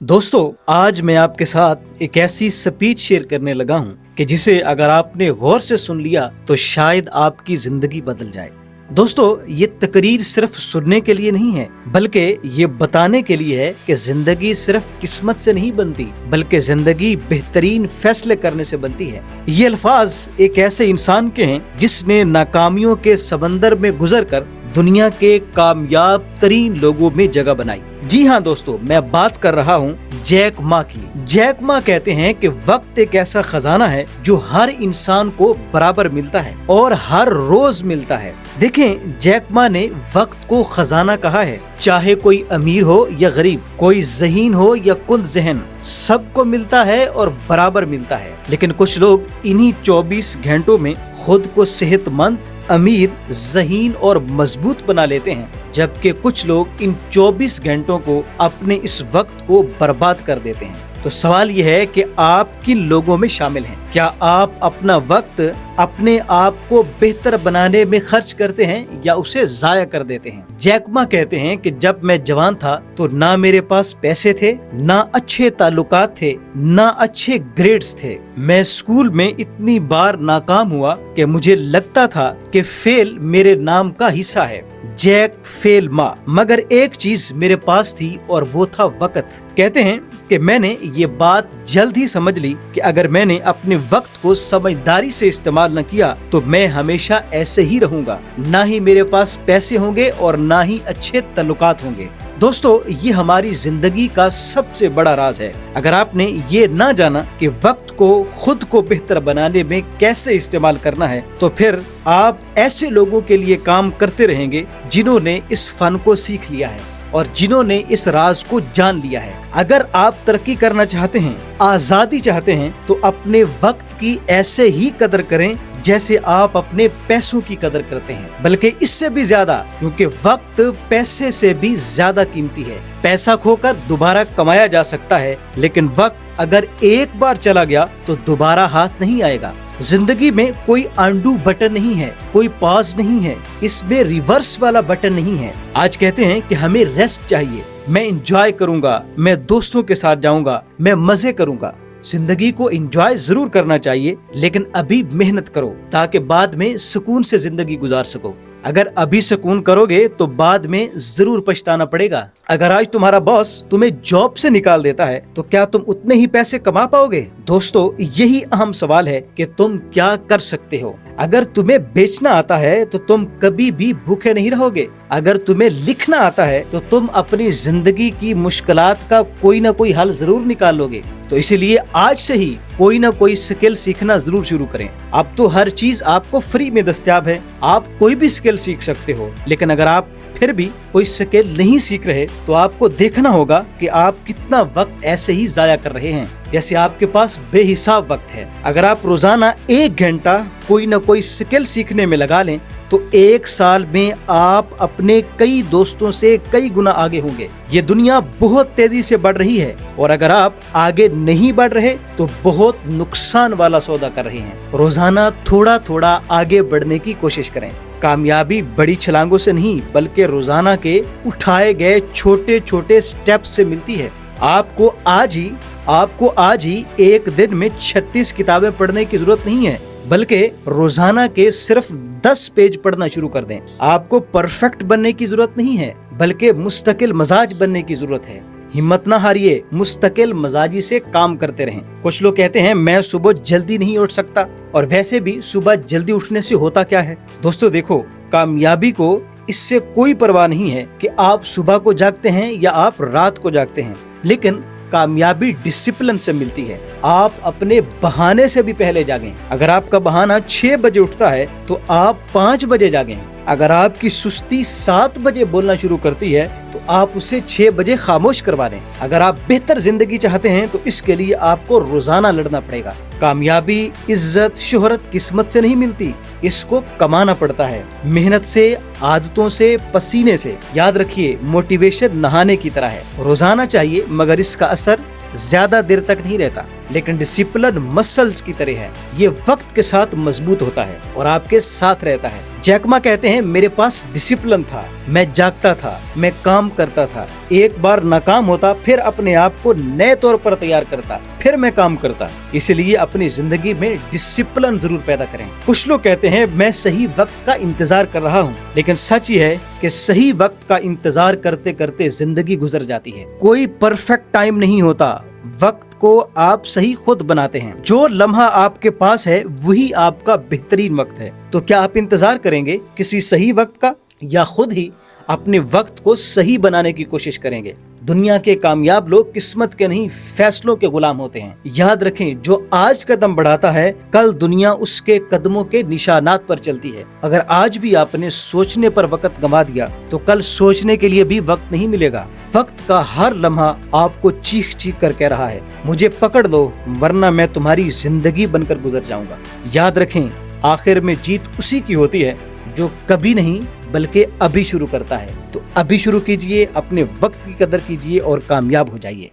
दोस्तों, आज मैं आपके साथ एक ऐसी स्पीच शेयर करने लगा हूँ कि जिसे अगर आपने गौर से सुन लिया तो शायद आपकी जिंदगी बदल जाए। दोस्तों, ये तकरीर सिर्फ सुनने के लिए नहीं है, बल्कि ये बताने के लिए है कि जिंदगी सिर्फ किस्मत से नहीं बनती, बल्कि जिंदगी बेहतरीन फैसले करने से बनती है। ये अल्फाज एक ऐसे इंसान के हैं जिसने नाकामियों के समंदर में गुजर कर दुनिया के कामयाब तरीन लोगों में जगह बनाई। जी हाँ दोस्तों, मैं बात कर रहा हूँ जैक मा की। जैक मा कहते हैं कि वक्त एक ऐसा खजाना है जो हर इंसान को बराबर मिलता है और हर रोज मिलता है। देखें, जैक मा ने वक्त को खजाना कहा है। चाहे कोई अमीर हो या गरीब, कोई ज़हीन हो या कुंद ज़हन, सबको मिलता है और बराबर मिलता है। लेकिन कुछ लोग इन्हीं 24 घंटों में खुद को सेहतमंद, अमीर, ज़हीन और मजबूत बना लेते हैं, जबकि कुछ लोग इन 24 घंटों को अपने इस वक्त को बर्बाद कर देते हैं। तो सवाल यह है कि आप किन लोगों में शामिल हैं? क्या आप अपना वक्त अपने आप को बेहतर बनाने में खर्च करते हैं या उसे जाया कर देते हैं? जैक मा कहते हैं कि जब मैं जवान था तो ना मेरे पास पैसे थे, ना अच्छे ताल्लुकात थे, ना अच्छे ग्रेड्स थे। मैं स्कूल में इतनी बार नाकाम हुआ कि मुझे लगता था कि फेल मेरे नाम का हिस्सा है। जैक फेल मा। मगर एक चीज मेरे पास थी और वो था वक्त। कहते हैं कि मैंने ये बात जल्द ही समझ ली कि अगर मैंने अपने वक्त को समझदारी से इस्तेमाल न किया तो मैं हमेशा ऐसे ही रहूंगा। ना ही मेरे पास पैसे होंगे और ना ही अच्छे ताल्लुकात होंगे। दोस्तों, ये हमारी जिंदगी का सबसे बड़ा राज है। अगर आपने ये ना जाना कि वक्त को खुद को बेहतर बनाने में कैसे इस्तेमाल करना है, तो फिर आप ऐसे लोगों के लिए काम करते रहेंगे जिन्होंने इस फन को सीख लिया है और जिन्होंने इस राज को जान लिया है। अगर आप तरक्की करना चाहते हैं, आजादी चाहते हैं, तो अपने वक्त की ऐसे ही कदर करें जैसे आप अपने पैसों की कदर करते हैं, बल्कि इससे भी ज्यादा, क्योंकि वक्त पैसे से भी ज्यादा कीमती है। पैसा खोकर दोबारा कमाया जा सकता है, लेकिन वक्त अगर एक बार चला गया तो दोबारा हाथ नहीं आएगा। जिंदगी में कोई अनडू बटन नहीं है, कोई पॉज नहीं है, इसमें रिवर्स वाला बटन नहीं है। आज कहते हैं कि हमें रेस्ट चाहिए, मैं एंजॉय करूंगा, मैं दोस्तों के साथ जाऊंगा, मैं मजे करूंगा। जिंदगी को एंजॉय जरूर करना चाहिए, लेकिन अभी मेहनत करो ताकि बाद में सुकून से जिंदगी गुजार सको। अगर अभी सुकून करोगे तो बाद में जरूर पछताना पड़ेगा। अगर आज तुम्हारा बॉस तुम्हें जॉब से निकाल देता है तो क्या तुम उतने ही पैसे कमा पाओगे? दोस्तों, यही अहम सवाल है कि तुम क्या कर सकते हो। अगर तुम्हें बेचना आता है तो तुम कभी भी भूखे नहीं रहोगे। अगर तुम्हें लिखना आता है तो तुम अपनी जिंदगी की मुश्किलात का कोई ना कोई हल जरूर निकालोगे। तो इसीलिए आज से ही कोई ना कोई स्किल सीखना जरूर शुरू करें। अब तो हर चीज आपको फ्री में दस्तयाब है, आप कोई भी स्किल सीख सकते हो। लेकिन अगर आप फिर भी कोई स्किल नहीं सीख रहे तो आपको देखना होगा कि आप कितना वक्त ऐसे ही जाया कर रहे हैं, जैसे आपके पास बेहिसाब वक्त है। अगर आप रोजाना 1 घंटा कोई ना कोई स्किल सीखने में लगा लें तो 1 साल में आप अपने कई दोस्तों से कई गुना आगे होंगे। ये दुनिया बहुत तेजी से बढ़ रही है और अगर आप आगे नहीं बढ़ रहे तो बहुत नुकसान वाला सौदा कर रहे हैं। रोजाना थोड़ा थोड़ा आगे बढ़ने की कोशिश करें। कामयाबी बड़ी छलांगों से नहीं, बल्कि रोजाना के उठाए गए छोटे छोटे स्टेप्स से मिलती है। आपको आज ही एक दिन में 36 किताबें पढ़ने की जरूरत नहीं है, बल्कि रोजाना के सिर्फ 10 पेज पढ़ना शुरू कर दें। आपको परफेक्ट बनने की जरूरत नहीं है, बल्कि मुस्तकिल मजाज बनने की जरूरत है। हिम्मत ना हारिए, मुस्तकिल मजाजी से काम करते रहें। कुछ लोग कहते हैं मैं सुबह जल्दी नहीं उठ सकता, और वैसे भी सुबह जल्दी उठने से होता क्या है? दोस्तों देखो, कामयाबी को इससे कोई परवाह नहीं है कि आप सुबह को जागते हैं या आप रात को जागते हैं, लेकिन कामयाबी डिसिप्लिन से मिलती है। आप अपने बहाने से भी पहले जागें। अगर आपका बहाना 6 बजे उठता है तो आप 5 बजे जागें। अगर आपकी सुस्ती 7 बजे बोलना शुरू करती है तो आप उसे 6 बजे खामोश करवा दें। अगर आप बेहतर जिंदगी चाहते हैं तो इसके लिए आपको रोजाना लड़ना पड़ेगा। कामयाबी इज्जत, शोहरत किस्मत से नहीं मिलती, इसको कमाना पड़ता है, मेहनत से, आदतों से, पसीने से। याद रखिए, मोटिवेशन नहाने की तरह है, रोजाना चाहिए, मगर इसका असर ज्यादा देर तक नहीं रहता। लेकिन डिसिप्लिन मसल्स की तरह है, ये वक्त के साथ मजबूत होता है और आपके साथ रहता है। जैक मा कहते हैं, मेरे पास डिसिप्लिन था, मैं जागता था, मैं काम करता था, एक बार नाकाम होता फिर अपने आप को नए तौर पर तैयार करता, फिर मैं काम करता। इसलिए अपनी जिंदगी में डिसिप्लिन जरूर पैदा करें। कुछ लोग कहते हैं मैं सही वक्त का इंतजार कर रहा हूँ, लेकिन सच ये है कि सही वक्त का इंतजार करते करते जिंदगी गुजर जाती है। कोई परफेक्ट टाइम नहीं होता, वक्त को आप सही खुद बनाते हैं। जो लम्हा आपके पास है वही आपका बेहतरीन वक्त है। तो क्या आप इंतजार करेंगे किसी सही वक्त का, या खुद ही अपने वक्त को सही बनाने की कोशिश करेंगे? दुनिया के कामयाब लोग किस्मत के नहीं फैसलों के गुलाम होते हैं। याद रखें, जो आज कदम बढ़ाता है कल दुनिया उसके कदमों के निशानात पर चलती है। अगर आज भी आपने सोचने पर वक्त गंवा दिया तो कल सोचने के लिए भी वक्त नहीं मिलेगा। वक्त का हर लम्हा आपको चीख चीख कर कह रहा है, मुझे पकड़ लो वरना मैं तुम्हारी जिंदगी बनकर गुजर जाऊंगा। याद रखें, आखिर में जीत उसी की होती है जो कभी नहीं बल्कि अभी शुरू करता है। तो अभी शुरू कीजिए, अपने वक्त की कदर कीजिए और कामयाब हो जाइए।